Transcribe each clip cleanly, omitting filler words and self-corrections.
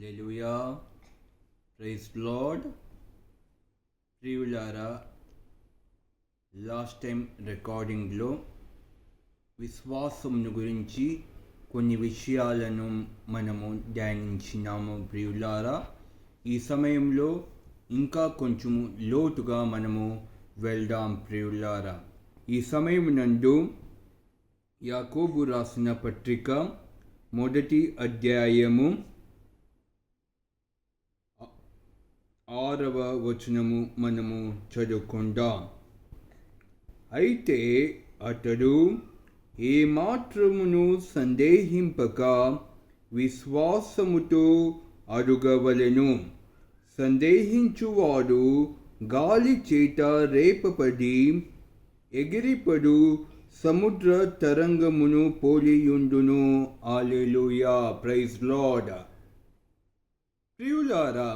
హల్లెలూయా, praise lord. ప్రియులారా, last time రికార్డింగ్లో విశ్వాసమును గురించి కొన్ని విషయాలను మనము ధ్యానించినాము. ప్రియులారా, ఈ సమయంలో ఇంకా కొంచెము లోతుగా మనము వెళ్దాం. ప్రియులారా, ఈ సమయం నందు యాకోబు రాసిన పత్రిక 1వ అధ్యాయము 6వ వచనము మనము చదువుకుందాం. అయితే అతడు ఏమాత్రమును సందేహింపక విశ్వాసముతో అడుగవలెను. సందేహించువాడు గాలి చేత రేపపడి ఎగిరిపడు సముద్ర తరంగమును పోలియుండును. హల్లెలూయా, ప్రైజ్ లార్డ్. ప్రియులారా,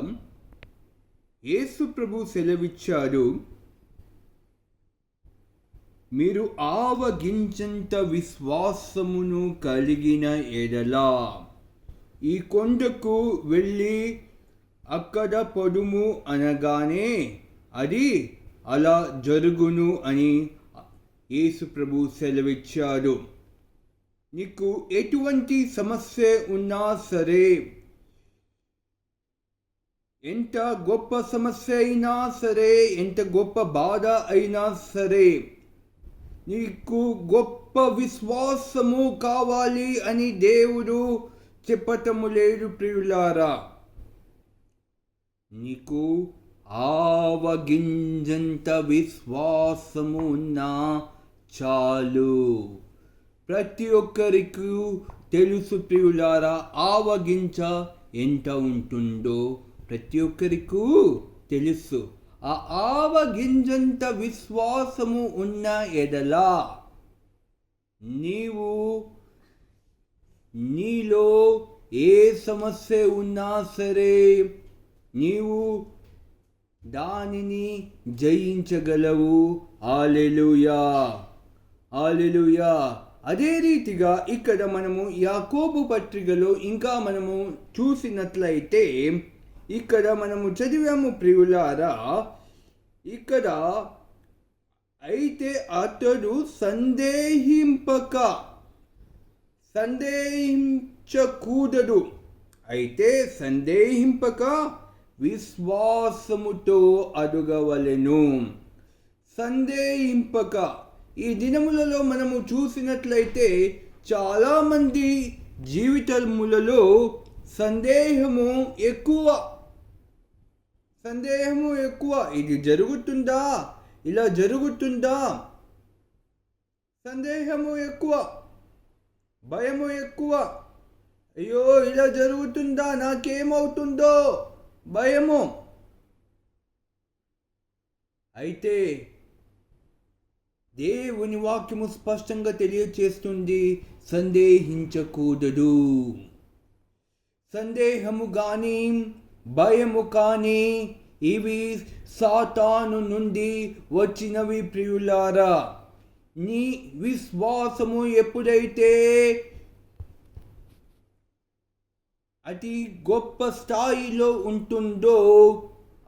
యేసు ప్రభు సెలవిచ్చాడు, మీరు ఆవగింజంత విశ్వాసమును కలిగిన ఎడల ఈ కొండకు వెళ్ళి అక్కడ పడుము అనగానే అది అలా జరుగును అని యేసు ప్రభు సెలవిచ్చాడు. నీకు ఎటువంటి సమస్య ఉన్నా సరే, ఎంత గొప్ప సమస్య అయినా సరే, ఎంత గొప్ప బాధ అయినా సరే, నీకు గొప్ప విశ్వాసము కావాలి అని దేవుడు చెప్పటము లేదు. ప్రియులారా, నీకు ఆవగింజంత విశ్వాసము ఉన్నా చాలు. ప్రతి ఒక్కరికి తెలుసు ప్రియులారా, ఆవగింజ ఎంత ఉంటుందో ప్రతి ఒక్కరికి తెలుసు. ఆ ఆవగింజంత విశ్వాసము ఉన్న ఎడల నీలో ఏ సమస్య ఉన్నా సరే, నీవు దానిని జయించగలవు. హల్లెలూయా, హల్లెలూయా. అదే రీతిగా ఇక్కడ మనము యాకోబు పత్రికలో ఇంకా మనము చూసినట్లయితే, ఇక్కడ మనము చదివాము ప్రియులారా, ఇక్కడ అయితే అతడు సందేహించకూడదు. అయితే సందేహింపక విశ్వాసముతో అడుగవలెను. సందేహింపక. ఈ దినములలో మనము చూసినట్లయితే చాలామంది జీవితములలో సందేహము ఎక్కువ. ఇది జరుగుతుందా, ఇలా జరుగుతుందా, సందేహము ఎక్కువ, భయము ఎక్కువ. అయ్యో, ఇలా జరుగుతుందా, నాకేమవుతుందో భయము. అయితే దేవుని వాక్యము స్పష్టంగా తెలియచేస్తుంది, సందేహించకూడదు. సందేహము కానీ భయము కానీ ఇవి సాతాను నుండి వచ్చినవి ప్రియులారా. నీ విశ్వాసము ఎప్పుడైతే అతి గొప్ప స్థాయిలో ఉంటుందో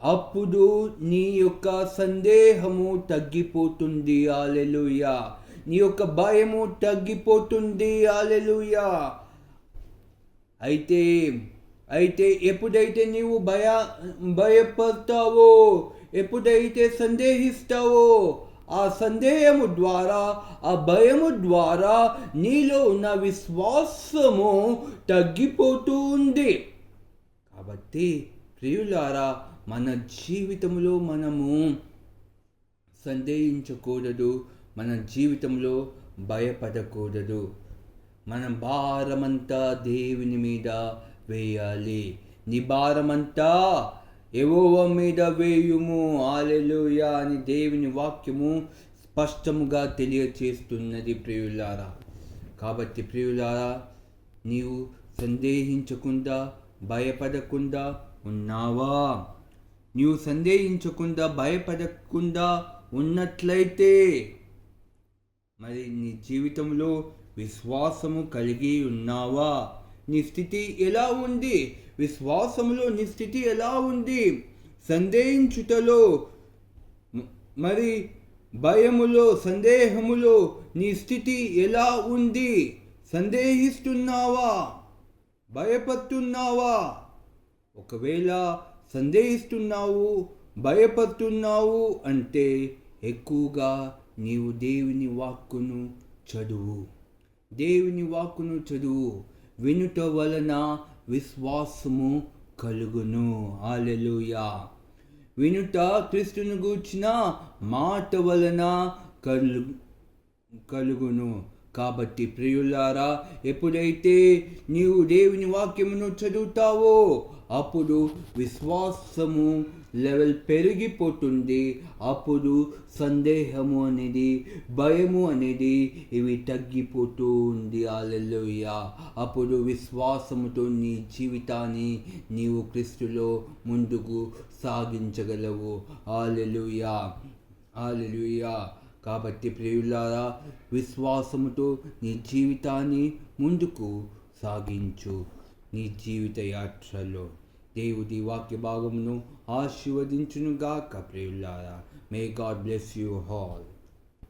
అప్పుడు నీ యొక్క సందేహము తగ్గిపోతుంది. హల్లెలూయా. నీ యొక్క భయము తగ్గిపోతుంది. హల్లెలూయా. అయితే ఎప్పుడైతే నీవు భయపడతావో, ఎప్పుడైతే సందేహిస్తావో, ఆ సందేహము ద్వారా, ఆ భయము ద్వారా నీలో ఉన్న విశ్వాసము తగ్గిపోతుంది. కాబట్టి ప్రియులారా, మన జీవితంలో మనము సందేహించకూడదు, మన జీవితంలో భయపడకూడదు. మన భారమంతా దేవుని మీద వేయాలి. నీ భారమంతా యెహోవా మీద వేయుము. హల్లెలూయా అని దేవుని వాక్యము స్పష్టముగా తెలియచేస్తున్నది ప్రియులారా. కాబట్టి ప్రియులారా, నీవు సందేహించకుండా భయపడకుండా ఉన్నావా? నీవు సందేహించకుండా భయపడకుండా ఉన్నట్లయితే మరి నీ జీవితంలో విశ్వాసము కలిగి ఉన్నావా? నీ స్థితి ఎలా ఉంది? విశ్వాసములో నీ స్థితి ఎలా ఉంది? సందేహించుటలో మరి భయములో, సందేహములో నీ స్థితి ఎలా ఉంది? సందేహిస్తున్నావా? భయపడుతున్నావా? ఒకవేళ సందేహిస్తున్నావు, భయపడుతున్నావు అంటే ఎక్కువగా నీవు దేవుని వాక్కును చదువు. దేవుని వాక్కును చదువు. వినుట వలన విశ్వాసము కలుగును. హల్లెలూయా. వినుట క్రీస్తును గూర్చిన మాట వలన కలుగును. కాబట్టి ప్రియులారా, ఎప్పుడైతే నీవు దేవుని వాక్యమును చదువుతావో అప్పుడు విశ్వాసము లెవెల్ పెరిగిపోతుంది. అప్పుడు సందేహము అనేది, భయము అనేది ఇవి తగ్గిపోతూ ఉంది. హల్లెలూయా. అప్పుడు విశ్వాసముతో నీ జీవితాన్ని నీవు క్రీస్తులో ముందుకు సాగించగలవు. హల్లెలూయా. హల్లెలూయా. కాబట్టి ప్రియులారా, విశ్వాసముతో నీ జీవితాన్ని ముందుకు సాగించు. నీ జీవిత యాత్రలో దేవుడి వాక్య భాగమును ఆశీర్వదించునుగాక. ప్రియులారా, may God bless you all.